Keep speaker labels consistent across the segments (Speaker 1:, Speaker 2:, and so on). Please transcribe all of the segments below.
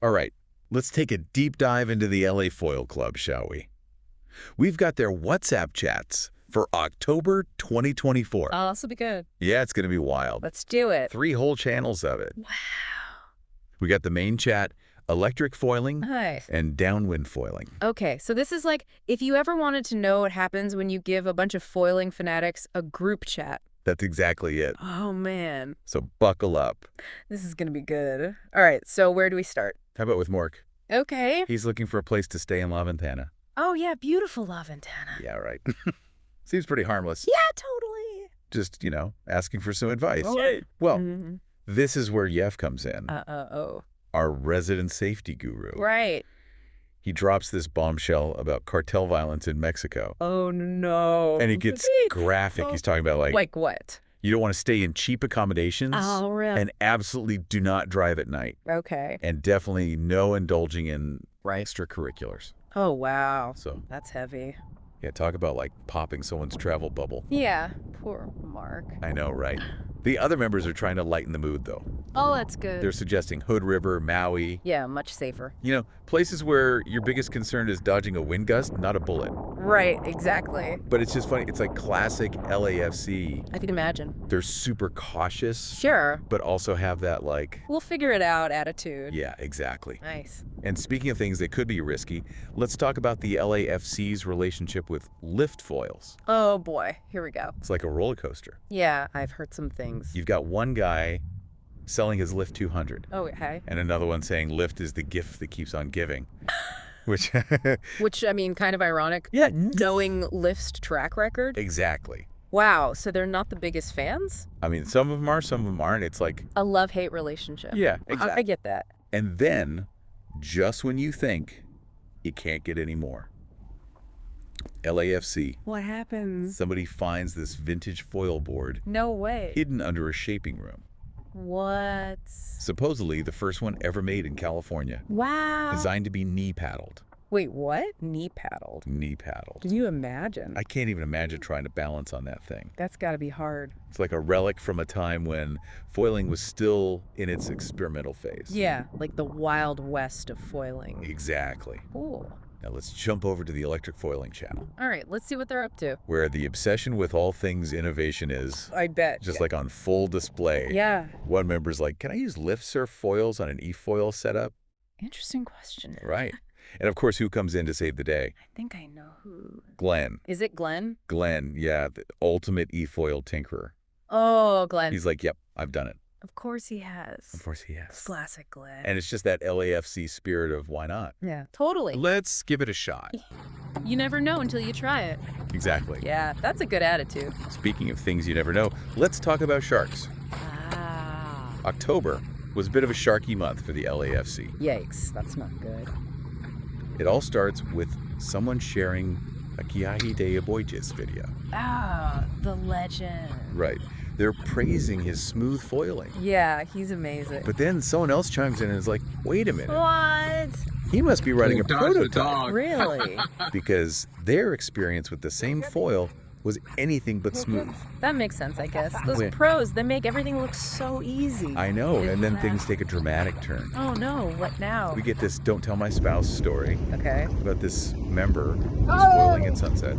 Speaker 1: All right, let's take a deep dive into the LA Foil Club, shall we? We've got their WhatsApp chats for October 2024.
Speaker 2: Oh, this will be good.
Speaker 1: Yeah, it's going to be wild.
Speaker 2: Let's do it.
Speaker 1: 3 whole channels of it.
Speaker 2: Wow.
Speaker 1: We got the main chat, electric foiling,
Speaker 2: Nice.
Speaker 1: and downwind foiling.
Speaker 2: Okay, so this is like if you ever wanted to know what happens when you give a bunch of foiling fanatics a group chat.
Speaker 1: That's exactly it.
Speaker 2: Oh, man.
Speaker 1: So buckle up.
Speaker 2: This is going to be good. All right, so where do we start?
Speaker 1: How about with Mork?
Speaker 2: Okay.
Speaker 1: He's looking for a place to stay in La Ventana.
Speaker 2: Oh, yeah, beautiful La Ventana.
Speaker 1: Yeah, right. Seems pretty harmless.
Speaker 2: Yeah, totally.
Speaker 1: Just, asking for some advice.
Speaker 2: All right.
Speaker 1: Well,
Speaker 2: Mm-hmm.
Speaker 1: this is where Yef comes in,
Speaker 2: Oh.
Speaker 1: our resident safety guru.
Speaker 2: Right.
Speaker 1: He drops this bombshell about cartel violence in Mexico.
Speaker 2: Oh, no.
Speaker 1: And he gets graphic. He's talking about,
Speaker 2: Like what?
Speaker 1: you don't want to stay in cheap accommodations.
Speaker 2: Oh, really?
Speaker 1: And absolutely do not drive at night.
Speaker 2: Okay.
Speaker 1: And definitely no indulging in extracurriculars.
Speaker 2: Oh, wow.
Speaker 1: So,
Speaker 2: That's heavy.
Speaker 1: yeah, talk about, popping someone's travel bubble.
Speaker 2: Yeah, poor Mark.
Speaker 1: I know, right? The other members are trying to lighten the mood, though.
Speaker 2: Oh, that's good.
Speaker 1: They're suggesting Hood River, Maui.
Speaker 2: Yeah, much safer.
Speaker 1: Places where your biggest concern is dodging a wind gust, not a bullet.
Speaker 2: Right, exactly.
Speaker 1: But it's just funny. It's like classic LAFC.
Speaker 2: I can imagine.
Speaker 1: They're super cautious,
Speaker 2: Sure.
Speaker 1: but also have that
Speaker 2: We'll figure it out attitude.
Speaker 1: yeah, exactly.
Speaker 2: Nice.
Speaker 1: And speaking of things that could be risky, let's talk about the LAFC's relationship with lift foils.
Speaker 2: Oh, boy. Here we go.
Speaker 1: It's like a roller coaster.
Speaker 2: Yeah, I've heard some things.
Speaker 1: You've got one guy selling his Lift 200
Speaker 2: Oh, okay.
Speaker 1: and another one saying Lift is the gift that keeps on giving. Which,
Speaker 2: Which, I mean, kind of ironic.
Speaker 1: yeah,
Speaker 2: Knowing Lyft's track record.
Speaker 1: exactly.
Speaker 2: Wow, so they're not the biggest fans?
Speaker 1: I mean, some of them are, some of them aren't. It's like,
Speaker 2: A love-hate relationship.
Speaker 1: yeah,
Speaker 2: I
Speaker 1: exactly.
Speaker 2: get that.
Speaker 1: And then, just when you think it can't get any more, LAFC,
Speaker 2: What happens?
Speaker 1: somebody finds this vintage foil board
Speaker 2: No way.
Speaker 1: hidden under a shaping room.
Speaker 2: What?
Speaker 1: Supposedly the first one ever made in California.
Speaker 2: Wow.
Speaker 1: Designed to be knee paddled.
Speaker 2: Wait, what? Knee paddled.
Speaker 1: Knee paddled.
Speaker 2: Can you imagine?
Speaker 1: I can't even imagine trying to balance on that thing.
Speaker 2: That's got to be hard.
Speaker 1: It's like a relic from a time when foiling was still in its experimental phase.
Speaker 2: Yeah, like the Wild West of foiling.
Speaker 1: Exactly.
Speaker 2: Cool.
Speaker 1: Now let's jump over to the electric foiling channel,
Speaker 2: All right, let's see what they're up to.
Speaker 1: where the obsession with all things innovation is
Speaker 2: I bet.
Speaker 1: just like on full display.
Speaker 2: Yeah.
Speaker 1: One member's like, can I use lift surf foils on an e-foil setup?
Speaker 2: Interesting question.
Speaker 1: Right. And of course, who comes in to save the day?
Speaker 2: I think I know who.
Speaker 1: Glenn.
Speaker 2: Is it Glenn?
Speaker 1: Glenn, yeah, the ultimate e-foil tinkerer.
Speaker 2: Oh, Glenn.
Speaker 1: He's like, yep, I've done it.
Speaker 2: Of course he has.
Speaker 1: Of course he has.
Speaker 2: Classic Glenn.
Speaker 1: And it's just that LAFC spirit of why not?
Speaker 2: Yeah, totally.
Speaker 1: Let's give it a shot.
Speaker 2: You never know until you try it.
Speaker 1: Exactly.
Speaker 2: Yeah, that's a good attitude.
Speaker 1: Speaking of things you never know, let's talk about sharks.
Speaker 2: Ah.
Speaker 1: October was a bit of a sharky month for the LAFC.
Speaker 2: Yikes, that's not good.
Speaker 1: It all starts with someone sharing a Kiahi de Aboyges video.
Speaker 2: Ah, the legend.
Speaker 1: Right. They're praising his smooth foiling.
Speaker 2: Yeah, he's amazing.
Speaker 1: But then someone else chimes in and is like, wait a minute,
Speaker 2: What?
Speaker 1: he must be writing a prototype.
Speaker 2: Really?
Speaker 1: Because their experience with the same foil was anything but smooth.
Speaker 2: That makes sense, I guess. Those
Speaker 1: Wait.
Speaker 2: pros, they make everything look so easy.
Speaker 1: I know, and then things take a dramatic turn.
Speaker 2: Oh no, what now?
Speaker 1: We get this don't tell my spouse story
Speaker 2: Okay.
Speaker 1: about this member who's foiling at sunset,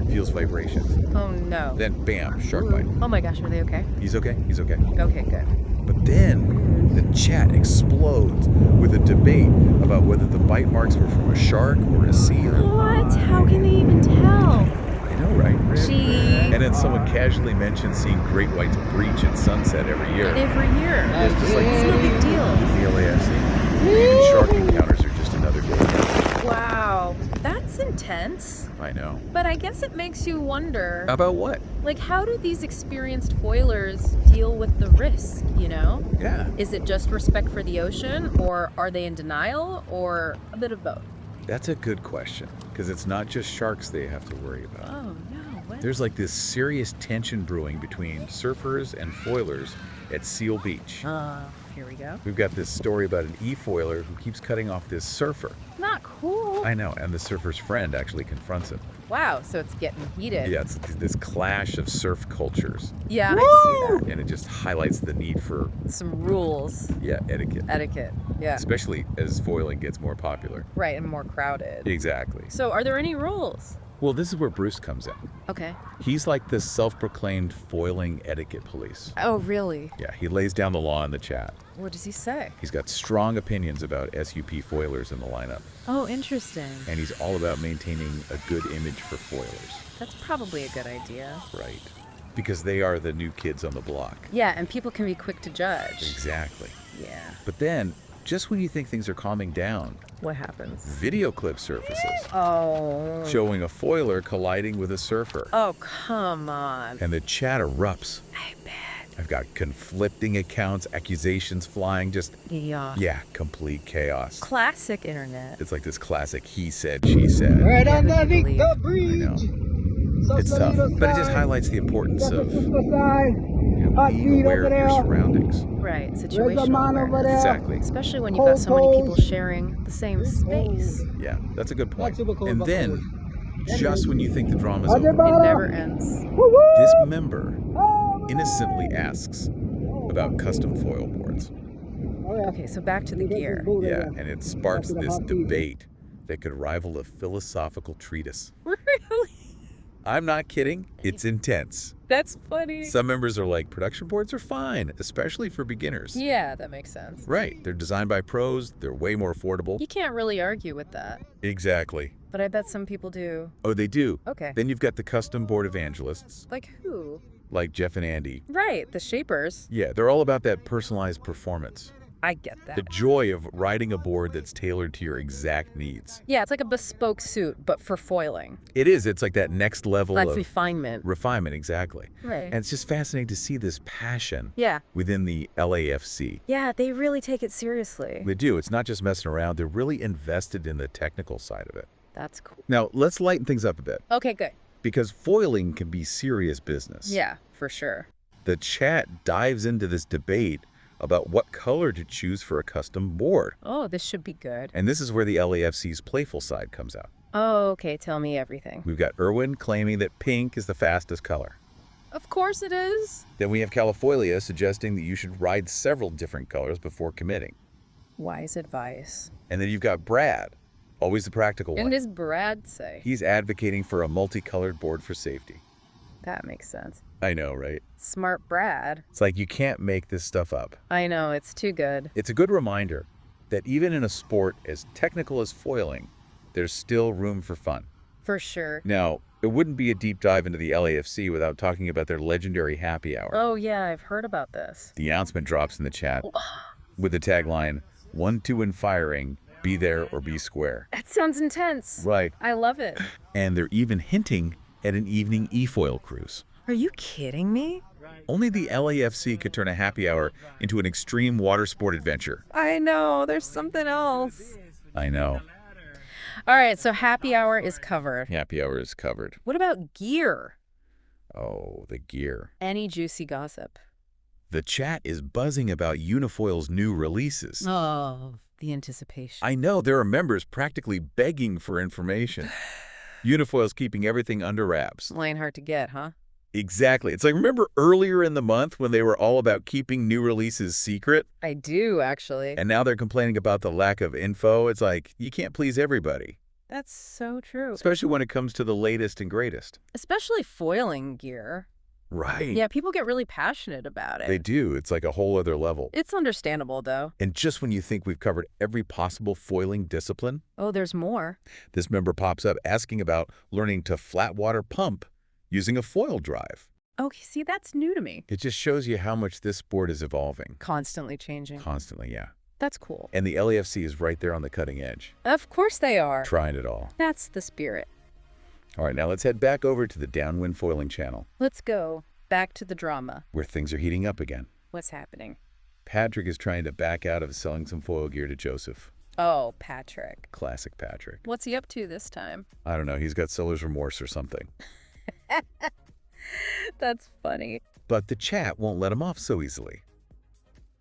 Speaker 1: feels vibrations.
Speaker 2: Oh no.
Speaker 1: Then bam, shark bite.
Speaker 2: Oh my gosh, are they okay?
Speaker 1: He's okay, he's okay.
Speaker 2: Okay, good.
Speaker 1: But then the chat explodes with a debate about whether the bite marks were from a shark or a seal.
Speaker 2: What? How can they even tell?
Speaker 1: I know, right?
Speaker 2: Gee.
Speaker 1: And then someone casually mentioned seeing great whites breach at sunset every year.
Speaker 2: Every year.
Speaker 1: It's just like,
Speaker 2: It's no big deal.
Speaker 1: it's the LAFC. Even shark encounters are just another day.
Speaker 2: Wow, that's intense.
Speaker 1: I know.
Speaker 2: But I guess it makes you wonder,
Speaker 1: About what?
Speaker 2: like, how do these experienced foilers deal with the risk, you know?
Speaker 1: Yeah.
Speaker 2: Is it just respect for the ocean, or are they in denial, or a bit of both?
Speaker 1: That's a good question, because it's not just sharks they have to worry about.
Speaker 2: Oh, no, what?
Speaker 1: There's like this serious tension brewing between surfers and foilers at Seal Beach.
Speaker 2: Here we go.
Speaker 1: We've got this story about an e-foiler who keeps cutting off this surfer.
Speaker 2: Not cool.
Speaker 1: I know, and the surfer's friend actually confronts him.
Speaker 2: Wow, so it's getting heated.
Speaker 1: Yeah, it's this clash of surf cultures,
Speaker 2: Yeah, I see
Speaker 1: and it just highlights the need for,
Speaker 2: that. Some rules,
Speaker 1: etiquette.
Speaker 2: etiquette. Yeah.
Speaker 1: especially as foiling gets more popular.
Speaker 2: Right, and more crowded.
Speaker 1: Exactly.
Speaker 2: So are there any rules?
Speaker 1: Well, this is where Bruce comes in.
Speaker 2: Okay.
Speaker 1: He's like this self-proclaimed foiling etiquette police.
Speaker 2: Oh, really?
Speaker 1: Yeah, he lays down the law in the chat.
Speaker 2: What does he say?
Speaker 1: He's got strong opinions about SUP foilers in the lineup,
Speaker 2: Oh, interesting.
Speaker 1: and he's all about maintaining a good image for foilers.
Speaker 2: That's probably a good idea.
Speaker 1: Right. Because they are the new kids on the block.
Speaker 2: Yeah, and people can be quick to judge.
Speaker 1: Exactly.
Speaker 2: Yeah.
Speaker 1: But then, just when you think things are calming down,
Speaker 2: What happens?
Speaker 1: video clip surfaces
Speaker 2: Oh.
Speaker 1: showing a foiler colliding with a surfer.
Speaker 2: Oh, come on.
Speaker 1: And the chat erupts.
Speaker 2: I bet.
Speaker 1: I've got conflicting accounts, accusations flying, just,
Speaker 2: Yeah.
Speaker 1: yeah, complete chaos.
Speaker 2: Classic internet.
Speaker 1: It's like this classic he said, she said.
Speaker 3: Right
Speaker 2: Yeah,
Speaker 3: underneath
Speaker 2: believe.
Speaker 3: the
Speaker 1: I
Speaker 3: bridge.
Speaker 1: know. It's tough, but it just highlights the importance of being aware of your surroundings.
Speaker 2: Right,
Speaker 3: There's a
Speaker 2: situational
Speaker 3: man over
Speaker 2: awareness.
Speaker 3: there.
Speaker 1: Exactly.
Speaker 2: Especially when you've got so many people sharing the same space.
Speaker 1: Yeah, that's a good point.
Speaker 3: That's super
Speaker 1: And
Speaker 3: cool.
Speaker 1: then, just when you think the drama's
Speaker 3: Ajay
Speaker 1: over,
Speaker 2: It never ends.
Speaker 1: this member innocently asks about custom foil boards.
Speaker 2: Okay, so back to the gear.
Speaker 1: Yeah, and it sparks this debate that could rival a philosophical treatise.
Speaker 2: Really?
Speaker 1: I'm not kidding. It's intense.
Speaker 2: That's funny.
Speaker 1: Some members are like, production boards are fine, especially for beginners.
Speaker 2: Yeah, that makes sense.
Speaker 1: Right. They're designed by pros. They're way more affordable.
Speaker 2: You can't really argue with that.
Speaker 1: Exactly.
Speaker 2: But I bet some people do.
Speaker 1: Oh, they do.
Speaker 2: Okay.
Speaker 1: Then you've got the custom board evangelists,
Speaker 2: Like who?
Speaker 1: like Jeff and Andy.
Speaker 2: Right, the shapers.
Speaker 1: Yeah, they're all about that personalized performance.
Speaker 2: I get that.
Speaker 1: The joy of riding a board that's tailored to your exact needs.
Speaker 2: Yeah, it's like a bespoke suit, but for foiling.
Speaker 1: It is. It's like that next level
Speaker 2: That's
Speaker 1: of
Speaker 2: refinement.
Speaker 1: refinement, exactly.
Speaker 2: Right.
Speaker 1: And it's just fascinating to see this passion
Speaker 2: Yeah.
Speaker 1: within the LAFC.
Speaker 2: Yeah, they really take it seriously.
Speaker 1: They do. It's not just messing around. They're really invested in the technical side of it.
Speaker 2: That's cool.
Speaker 1: Now, let's lighten things up a bit,
Speaker 2: Okay, good.
Speaker 1: because foiling can be serious business.
Speaker 2: Yeah, for sure.
Speaker 1: The chat dives into this debate about what color to choose for a custom board.
Speaker 2: Oh, this should be good.
Speaker 1: And this is where the LAFC's playful side comes out.
Speaker 2: Oh, okay, tell me everything.
Speaker 1: We've got Irwin claiming that pink is the fastest color.
Speaker 2: Of course it is.
Speaker 1: Then we have Califolia suggesting that you should ride several different colors before committing.
Speaker 2: Wise advice.
Speaker 1: And then you've got Brad, always the practical
Speaker 2: And
Speaker 1: one.
Speaker 2: does Brad say?
Speaker 1: He's advocating for a multicolored board for safety.
Speaker 2: That makes sense.
Speaker 1: I know, right?
Speaker 2: Smart Brad.
Speaker 1: It's like you can't make this stuff up.
Speaker 2: I know, it's too good.
Speaker 1: It's a good reminder that even in a sport as technical as foiling, there's still room for fun.
Speaker 2: For sure.
Speaker 1: Now, it wouldn't be a deep dive into the LAFC without talking about their legendary happy hour.
Speaker 2: Oh, yeah, I've heard about this.
Speaker 1: The announcement drops in the chat with the tagline, 1, 2, and firing, be there or be square.
Speaker 2: That sounds intense.
Speaker 1: Right.
Speaker 2: I love it.
Speaker 1: And they're even hinting at an evening e-foil cruise.
Speaker 2: Are you kidding me?
Speaker 1: Only the LAFC could turn a happy hour into an extreme water sport adventure.
Speaker 2: I know, there's something else.
Speaker 1: I know.
Speaker 2: All right, so happy hour is covered.
Speaker 1: Happy hour is covered.
Speaker 2: What about gear?
Speaker 1: Oh, the gear.
Speaker 2: Any juicy gossip?
Speaker 1: The chat is buzzing about Unifoil's new releases.
Speaker 2: Oh, the anticipation.
Speaker 1: I know, there are members practically begging for information. Unifoil's keeping everything under wraps.
Speaker 2: Line hard to get, huh?
Speaker 1: Exactly. It's like, remember earlier in the month when they were all about keeping new releases secret?
Speaker 2: I do, actually.
Speaker 1: And now they're complaining about the lack of info. It's like, you can't please everybody,
Speaker 2: That's so true.
Speaker 1: especially when it comes to the latest and greatest.
Speaker 2: Especially foiling gear.
Speaker 1: Right.
Speaker 2: Yeah, people get really passionate about it.
Speaker 1: They do. It's like a whole other level.
Speaker 2: It's understandable, though.
Speaker 1: And just when you think we've covered every possible foiling discipline,
Speaker 2: Oh, there's more.
Speaker 1: this member pops up asking about learning to flat water pump using a foil drive.
Speaker 2: Okay, see, that's new to me.
Speaker 1: It just shows you how much this sport is evolving.
Speaker 2: Constantly changing.
Speaker 1: Constantly, yeah.
Speaker 2: That's cool.
Speaker 1: And the LAFC is right there on the cutting edge,
Speaker 2: Of course they are.
Speaker 1: trying it all.
Speaker 2: That's the spirit.
Speaker 1: All right, now let's head back over to the Downwind Foiling channel,
Speaker 2: Let's go. Back to the drama.
Speaker 1: where things are heating up again.
Speaker 2: What's happening?
Speaker 1: Patrick is trying to back out of selling some foil gear to Joseph.
Speaker 2: Oh, Patrick.
Speaker 1: Classic Patrick.
Speaker 2: What's he up to this time?
Speaker 1: I don't know, he's got seller's remorse or something.
Speaker 2: That's funny.
Speaker 1: But the chat won't let him off so easily.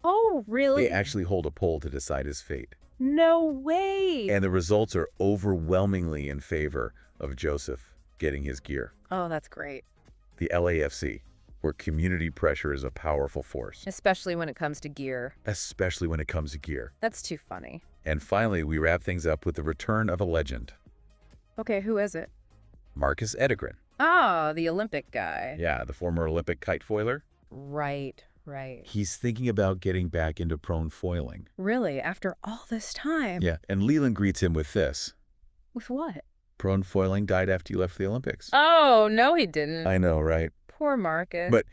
Speaker 2: Oh, really?
Speaker 1: They actually hold a poll to decide his fate.
Speaker 2: No way.
Speaker 1: And the results are overwhelmingly in favor of Joseph getting his gear.
Speaker 2: Oh, that's great.
Speaker 1: The LAFC, where community pressure is a powerful force,
Speaker 2: Especially when it comes to gear.
Speaker 1: especially when it comes to gear.
Speaker 2: That's too funny.
Speaker 1: And finally, we wrap things up with the return of a legend,
Speaker 2: Okay, who is it?
Speaker 1: Marcus Edegren.
Speaker 2: Oh, the Olympic guy.
Speaker 1: Yeah, the former Olympic kite foiler.
Speaker 2: Right.
Speaker 1: He's thinking about getting back into prone foiling.
Speaker 2: Really? After all this time?
Speaker 1: Yeah, and Leland greets him with this.
Speaker 2: With what?
Speaker 1: Prone foiling died after you left the Olympics.
Speaker 2: Oh, no, he didn't.
Speaker 1: I know, right?
Speaker 2: Poor Marcus.
Speaker 1: But,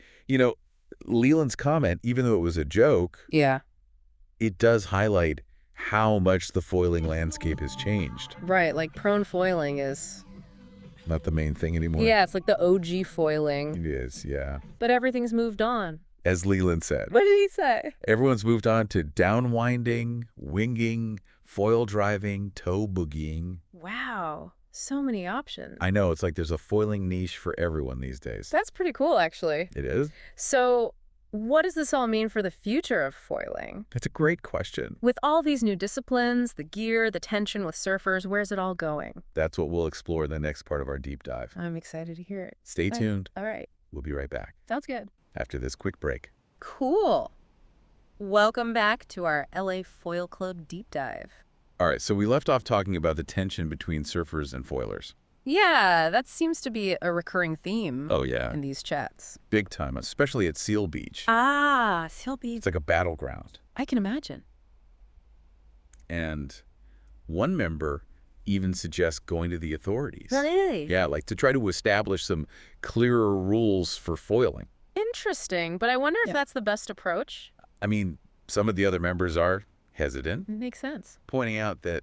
Speaker 1: Leland's comment, even though it was a joke,
Speaker 2: yeah.
Speaker 1: it does highlight how much the foiling landscape has changed.
Speaker 2: Right, like prone foiling is...
Speaker 1: Not the main thing anymore.
Speaker 2: Yeah, it's like the OG foiling.
Speaker 1: It is, yeah.
Speaker 2: But everything's moved on.
Speaker 1: As Leland said,
Speaker 2: What did he say?
Speaker 1: everyone's moved on to downwinding, winging, foil driving, toe boogieing.
Speaker 2: Wow. So many options.
Speaker 1: I know, it's like there's a foiling niche for everyone these days.
Speaker 2: That's pretty cool, actually.
Speaker 1: It is?
Speaker 2: So, what does this all mean for the future of foiling?
Speaker 1: That's a great question.
Speaker 2: With all these new disciplines, the gear, the tension with surfers, where's it all going?
Speaker 1: That's what we'll explore in the next part of our deep dive.
Speaker 2: I'm excited to hear it.
Speaker 1: Stay tuned.
Speaker 2: All right.
Speaker 1: We'll be right back
Speaker 2: Sounds good.
Speaker 1: after this quick break.
Speaker 2: Cool. Welcome back to our LA Foil Club deep dive.
Speaker 1: All right, so we left off talking about the tension between surfers and foilers.
Speaker 2: Yeah, that seems to be a recurring theme
Speaker 1: Oh, yeah.
Speaker 2: in these chats.
Speaker 1: Big time, especially at Seal Beach.
Speaker 2: Ah, Seal Beach.
Speaker 1: It's like a battleground.
Speaker 2: I can imagine.
Speaker 1: And one member even suggests going to the authorities.
Speaker 2: Really?
Speaker 1: Yeah, like to try to establish some clearer rules for foiling.
Speaker 2: Interesting, but I wonder if that's the best approach.
Speaker 1: I mean, some of the other members are hesitant,
Speaker 2: Makes sense.
Speaker 1: pointing out that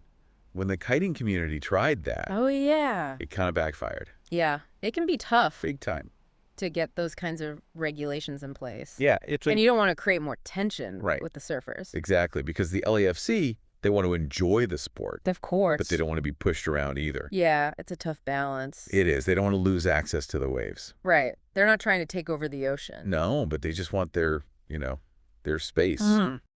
Speaker 1: when the kiting community tried that,
Speaker 2: Oh, yeah.
Speaker 1: it kind of backfired.
Speaker 2: Yeah, it can be tough
Speaker 1: Big time.
Speaker 2: to get those kinds of regulations in place.
Speaker 1: Yeah, it's
Speaker 2: And you don't want to create more tension
Speaker 1: Right.
Speaker 2: with the surfers.
Speaker 1: exactly, because the LAFC, they want to enjoy the sport,
Speaker 2: Of course.
Speaker 1: but they don't want to be pushed around either.
Speaker 2: Yeah, it's a tough balance.
Speaker 1: It is. They don't want to lose access to the waves.
Speaker 2: Right. They're not trying to take over the ocean.
Speaker 1: No, but they just want their space.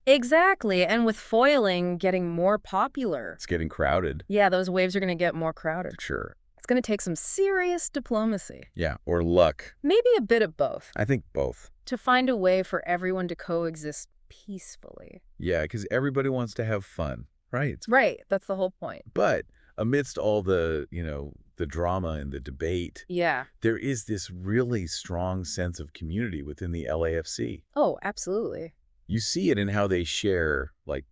Speaker 2: Exactly. And with foiling getting more popular,
Speaker 1: It's getting crowded,
Speaker 2: yeah, those waves are going to get more crowded.
Speaker 1: for sure.
Speaker 2: It's going to take some serious diplomacy.
Speaker 1: Yeah, or luck.
Speaker 2: Maybe a bit of both.
Speaker 1: I think both.
Speaker 2: To find a way for everyone to coexist peacefully.
Speaker 1: Yeah, because everybody wants to have fun, right?
Speaker 2: Right. That's the whole point.
Speaker 1: But amidst all the, the drama and the debate,
Speaker 2: Yeah.
Speaker 1: there is this really strong sense of community within the LAFC.
Speaker 2: Oh, absolutely.
Speaker 1: You see it in how they share, like,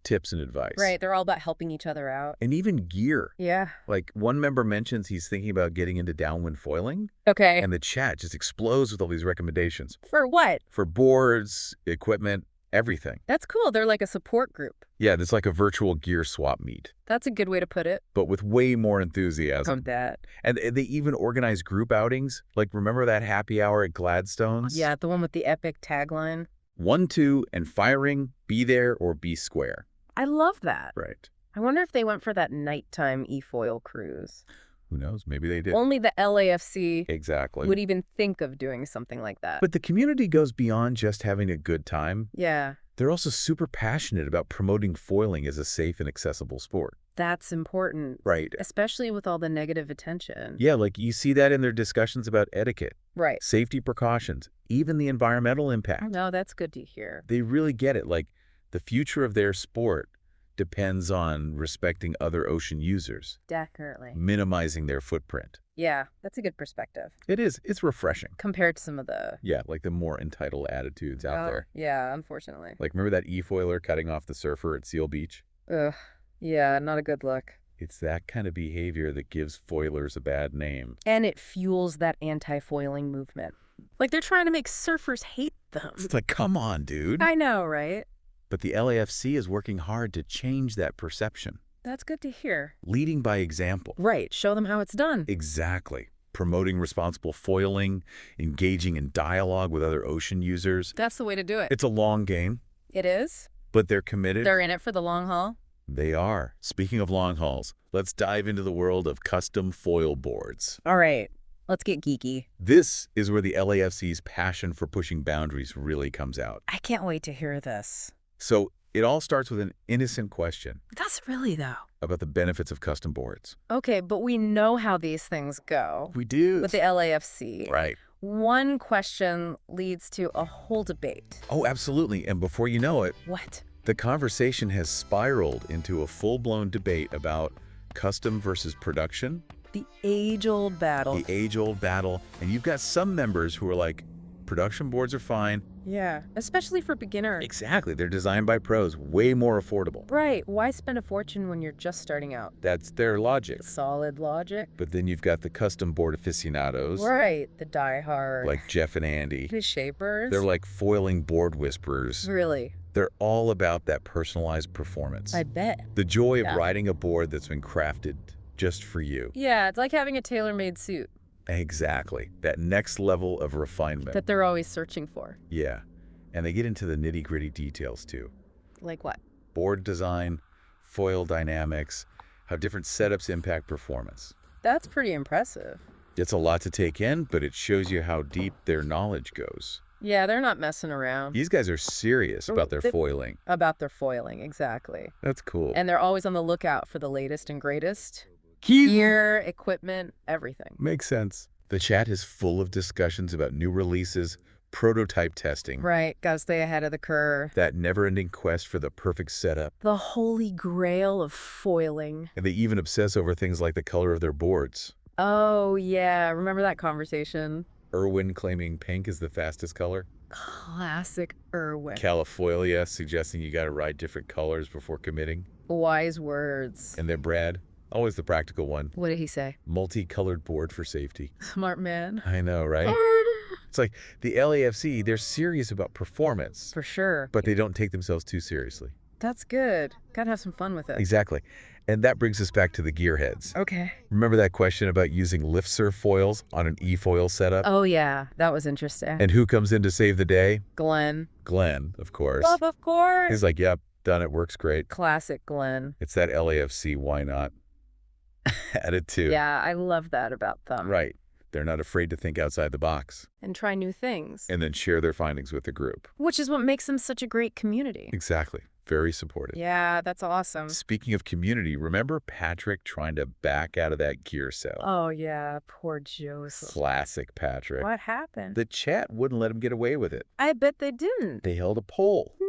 Speaker 1: tips and advice.
Speaker 2: Right. They're all about helping each other out.
Speaker 1: And even gear.
Speaker 2: Yeah.
Speaker 1: Like, one member mentions he's thinking about getting into downwind foiling,
Speaker 2: Okay.
Speaker 1: and the chat just explodes with all these recommendations
Speaker 2: For what?
Speaker 1: for boards, equipment, everything.
Speaker 2: That's cool. They're like a support group.
Speaker 1: Yeah, it's like a virtual gear swap meet,
Speaker 2: That's a good way to put it.
Speaker 1: but with way more enthusiasm.
Speaker 2: that.
Speaker 1: And they even organize group outings. Like, remember that happy hour at Gladstone's?
Speaker 2: Yeah, the one with the epic tagline.
Speaker 1: 1, 2, and firing, be there or be square.
Speaker 2: I love that.
Speaker 1: Right.
Speaker 2: I wonder if they went for that nighttime e-foil cruise.
Speaker 1: Who knows? Maybe they did.
Speaker 2: Only the LAFC
Speaker 1: Exactly.
Speaker 2: would even think of doing something like that.
Speaker 1: But the community goes beyond just having a good time.
Speaker 2: Yeah,
Speaker 1: They're also super passionate about promoting foiling as a safe and accessible sport.
Speaker 2: that's important.
Speaker 1: Right.
Speaker 2: Especially with all the negative attention.
Speaker 1: Yeah, like you see that in their discussions about etiquette,
Speaker 2: Right.
Speaker 1: safety precautions, even the environmental impact.
Speaker 2: No, that's good to hear.
Speaker 1: They really get it. Like, the future of their sport depends on respecting other ocean users,
Speaker 2: Definitely.
Speaker 1: minimizing their footprint.
Speaker 2: Yeah, that's a good perspective
Speaker 1: It is. It's refreshing.
Speaker 2: compared to some of the...
Speaker 1: Yeah, like the more entitled attitudes out there.
Speaker 2: Yeah, unfortunately.
Speaker 1: Like, remember that e-foiler cutting off the surfer at Seal Beach?
Speaker 2: Ugh. Yeah, not a good look.
Speaker 1: It's that kind of behavior that gives foilers a bad name.
Speaker 2: And it fuels that anti-foiling movement. Like they're trying to make surfers hate them.
Speaker 1: It's like, come on, dude.
Speaker 2: I know, right?
Speaker 1: But the LAFC is working hard to change that perception,
Speaker 2: That's good to hear.
Speaker 1: leading by example.
Speaker 2: Right, show them how it's done.
Speaker 1: Exactly. Promoting responsible foiling, engaging in dialogue with other ocean users.
Speaker 2: That's the way to do it.
Speaker 1: It's a long game,
Speaker 2: It is?
Speaker 1: but they're committed.
Speaker 2: They're in it for the long haul?
Speaker 1: They are. Speaking of long hauls, let's dive into the world of custom foil boards.
Speaker 2: All right, let's get geeky.
Speaker 1: This is where the LAFC's passion for pushing boundaries really comes out.
Speaker 2: I can't wait to hear this.
Speaker 1: So it all starts with an innocent question
Speaker 2: That's really, though.
Speaker 1: about the benefits of custom boards.
Speaker 2: Okay, but we know how these things go.
Speaker 1: We do.
Speaker 2: With the LAFC.
Speaker 1: Right.
Speaker 2: one question leads to a whole debate.
Speaker 1: Oh, absolutely. And before you know it,
Speaker 2: What?
Speaker 1: the conversation has spiraled into a full-blown debate about custom versus production,
Speaker 2: The age-old battle.
Speaker 1: the age-old battle. And you've got some members who are like, production boards are fine.
Speaker 2: Yeah, especially for beginners.
Speaker 1: Exactly. They're designed by pros, way more affordable.
Speaker 2: Right, why spend a fortune when you're just starting out?
Speaker 1: That's their logic.
Speaker 2: Solid logic.
Speaker 1: But then you've got the custom board aficionados,
Speaker 2: Right, the diehard.
Speaker 1: like Jeff and Andy.
Speaker 2: the shapers.
Speaker 1: They're like foiling board whisperers.
Speaker 2: Really?
Speaker 1: They're all about that personalized performance.
Speaker 2: I bet.
Speaker 1: The joy of
Speaker 2: Yeah.
Speaker 1: riding a board that's been crafted just for you.
Speaker 2: Yeah, it's like having a tailor-made suit
Speaker 1: Exactly. That next level of refinement.
Speaker 2: that they're always searching for.
Speaker 1: Yeah. And they get into the nitty-gritty details too.
Speaker 2: Like what?
Speaker 1: Board design, foil dynamics, how different setups impact performance.
Speaker 2: That's pretty impressive.
Speaker 1: It's a lot to take in, but it shows you how deep their knowledge goes.
Speaker 2: Yeah, they're not messing around.
Speaker 1: These guys are serious about their foiling.
Speaker 2: About their foiling, exactly.
Speaker 1: That's cool.
Speaker 2: And they're always on the lookout for the latest and greatest. Gear, equipment, everything.
Speaker 1: Makes sense. The chat is full of discussions about new releases, prototype testing,
Speaker 2: Right, gotta stay ahead of the curve.
Speaker 1: that never-ending quest for the perfect setup.
Speaker 2: The holy grail of foiling.
Speaker 1: And they even obsess over things like the color of their boards.
Speaker 2: Oh, yeah, remember that conversation?
Speaker 1: Irwin claiming pink is the fastest color.
Speaker 2: Classic Irwin.
Speaker 1: Califolia suggesting you gotta ride different colors before committing.
Speaker 2: Wise words.
Speaker 1: And then Brad, always the practical one,
Speaker 2: What did he say?
Speaker 1: multicolored board for safety.
Speaker 2: Smart man.
Speaker 1: I know, right? It's like the LAFC, they're serious about performance,
Speaker 2: For sure.
Speaker 1: but they don't take themselves too seriously.
Speaker 2: That's good. Gotta have some fun with it.
Speaker 1: Exactly. And that brings us back to the gearheads.
Speaker 2: Okay.
Speaker 1: Remember that question about using lift surf foils on an e-foil setup?
Speaker 2: Oh, yeah, that was interesting.
Speaker 1: And who comes in to save the day?
Speaker 2: Glenn.
Speaker 1: Glenn, of course.
Speaker 2: Of course.
Speaker 1: He's like, yep, done it, works great.
Speaker 2: Classic Glenn.
Speaker 1: It's that LAFC, why not? Attitude.
Speaker 2: Yeah, I love that about them.
Speaker 1: Right. They're not afraid to think outside the box
Speaker 2: And try new things.
Speaker 1: and then share their findings with the group.
Speaker 2: Which is what makes them such a great community.
Speaker 1: Exactly. Very supportive.
Speaker 2: Yeah, that's awesome.
Speaker 1: Speaking of community, remember Patrick trying to back out of that gear sale?
Speaker 2: Oh, yeah, poor Joseph.
Speaker 1: Classic Patrick.
Speaker 2: What happened?
Speaker 1: The chat wouldn't let him get away with it.
Speaker 2: I bet they didn't.
Speaker 1: They held a poll.
Speaker 2: No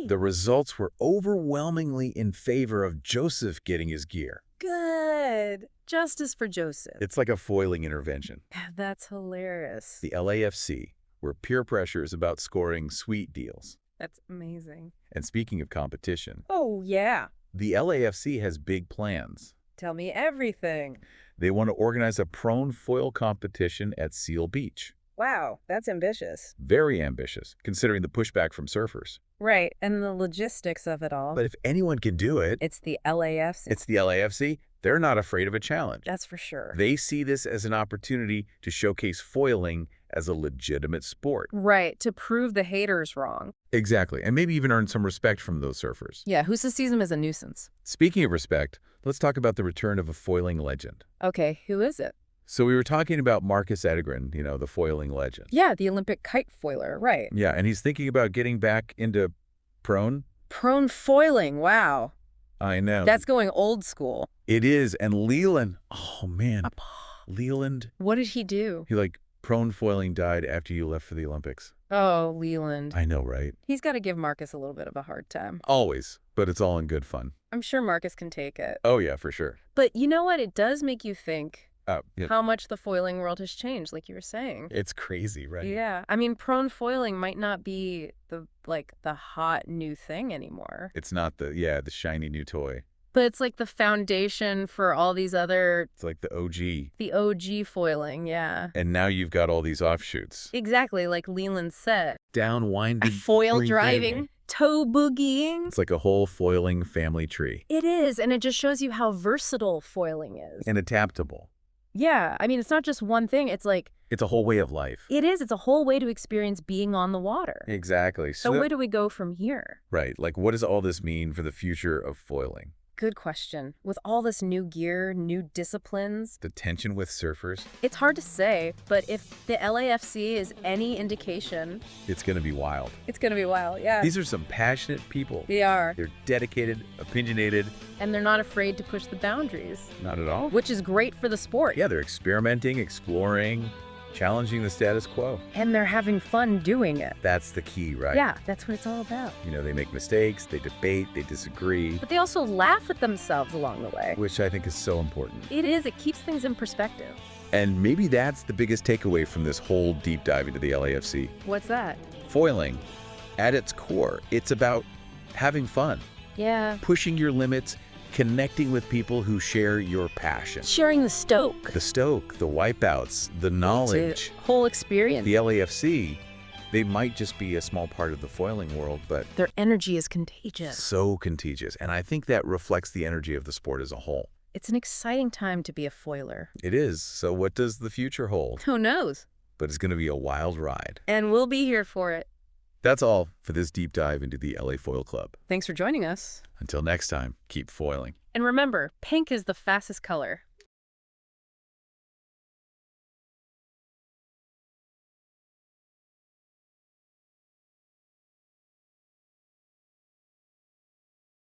Speaker 2: way.
Speaker 1: The results were overwhelmingly in favor of Joseph getting his gear.
Speaker 2: Good. Justice for Joseph.
Speaker 1: It's like a foiling intervention.
Speaker 2: That's hilarious.
Speaker 1: The LAFC, where peer pressure is about scoring sweet deals.
Speaker 2: That's amazing.
Speaker 1: And speaking of competition,
Speaker 2: Oh, yeah.
Speaker 1: the LAFC has big plans.
Speaker 2: Tell me everything.
Speaker 1: They want to organize a prone foil competition at Seal Beach.
Speaker 2: Wow, that's ambitious.
Speaker 1: Very ambitious, considering the pushback from surfers.
Speaker 2: Right, and the logistics of it all.
Speaker 1: But if anyone can do it,
Speaker 2: It's the LAFC.
Speaker 1: it's the LAFC. They're not afraid of a challenge.
Speaker 2: That's for sure.
Speaker 1: They see this as an opportunity to showcase foiling as a legitimate sport.
Speaker 2: Right, to prove the haters wrong.
Speaker 1: Exactly, and maybe even earn some respect from those surfers.
Speaker 2: Yeah, who sees him as a nuisance?
Speaker 1: Speaking of respect, let's talk about the return of a foiling legend.
Speaker 2: Okay, who is it?
Speaker 1: So we were talking about Marcus Edegren, you know, the foiling legend.
Speaker 2: Yeah, the Olympic kite foiler, right.
Speaker 1: Yeah, and he's thinking about getting back into prone.
Speaker 2: Prone foiling, wow.
Speaker 1: I know.
Speaker 2: That's going old school.
Speaker 1: It is. And Leland, oh man, Leland,
Speaker 2: What did he do?
Speaker 1: he like prone foiling died after you left for the Olympics.
Speaker 2: Oh, Leland.
Speaker 1: I know, right?
Speaker 2: He's got to give Marcus a little bit of a hard time.
Speaker 1: Always, but it's all in good fun.
Speaker 2: I'm sure Marcus can take it.
Speaker 1: Oh yeah, for sure.
Speaker 2: But you know what? It does make you think
Speaker 1: Yeah.
Speaker 2: how much the foiling world has changed, like you were saying.
Speaker 1: It's crazy, right?
Speaker 2: Yeah. I mean, prone foiling might not be the hot new thing anymore.
Speaker 1: It's not the shiny new toy.
Speaker 2: But it's like the foundation for all these other,
Speaker 1: It's like the OG.
Speaker 2: the OG foiling, yeah.
Speaker 1: And now you've got all these offshoots.
Speaker 2: Exactly, like Leland said.
Speaker 1: Down winding.
Speaker 2: Foil
Speaker 1: green
Speaker 2: driving,
Speaker 1: thing.
Speaker 2: toe boogieing.
Speaker 1: It's like a whole foiling family tree.
Speaker 2: It is, and it just shows you how versatile foiling is.
Speaker 1: And adaptable.
Speaker 2: Yeah, I mean, it's not just one thing. It's like,
Speaker 1: It's a whole way of life.
Speaker 2: it's a whole way to experience being on the water.
Speaker 1: Exactly.
Speaker 2: So where do we go from here?
Speaker 1: Right. Like, what does all this mean for the future of foiling?
Speaker 2: Good question. With all this new gear, new disciplines,
Speaker 1: The tension with surfers?
Speaker 2: it's hard to say, but if the LAFC is any indication,
Speaker 1: It's going to be wild.
Speaker 2: it's going to be wild, yeah.
Speaker 1: These are some passionate people.
Speaker 2: They are,
Speaker 1: They're dedicated, opinionated.
Speaker 2: and they're not afraid to push the boundaries,
Speaker 1: Not at all.
Speaker 2: which is great for the sport.
Speaker 1: Yeah, they're experimenting, exploring, challenging the status quo.
Speaker 2: And they're having fun doing it.
Speaker 1: That's the key, right?
Speaker 2: Yeah, that's what it's all about.
Speaker 1: You know, they make mistakes, they debate, they disagree,
Speaker 2: But they also laugh at themselves along the way.
Speaker 1: which I think is so important.
Speaker 2: It is. It keeps things in perspective.
Speaker 1: And maybe that's the biggest takeaway from this whole deep dive into the LAFC.
Speaker 2: What's that?
Speaker 1: Foiling, at its core, it's about having fun,
Speaker 2: Yeah.
Speaker 1: pushing your limits, connecting with people who share your passion.
Speaker 2: Sharing the stoke.
Speaker 1: The stoke, the wipeouts, the knowledge.
Speaker 2: The whole experience.
Speaker 1: The LAFC, they might just be a small part of the foiling world, but
Speaker 2: Their energy is contagious.
Speaker 1: so contagious. And I think that reflects the energy of the sport as a whole.
Speaker 2: It's an exciting time to be a foiler.
Speaker 1: It is. So what does the future hold?
Speaker 2: Who knows?
Speaker 1: But it's going to be a wild ride.
Speaker 2: And we'll be here for it.
Speaker 1: That's all for this deep dive into the LA Foil Club.
Speaker 2: Thanks for joining us.
Speaker 1: Until next time, keep foiling.
Speaker 2: And remember, pink is the fastest color.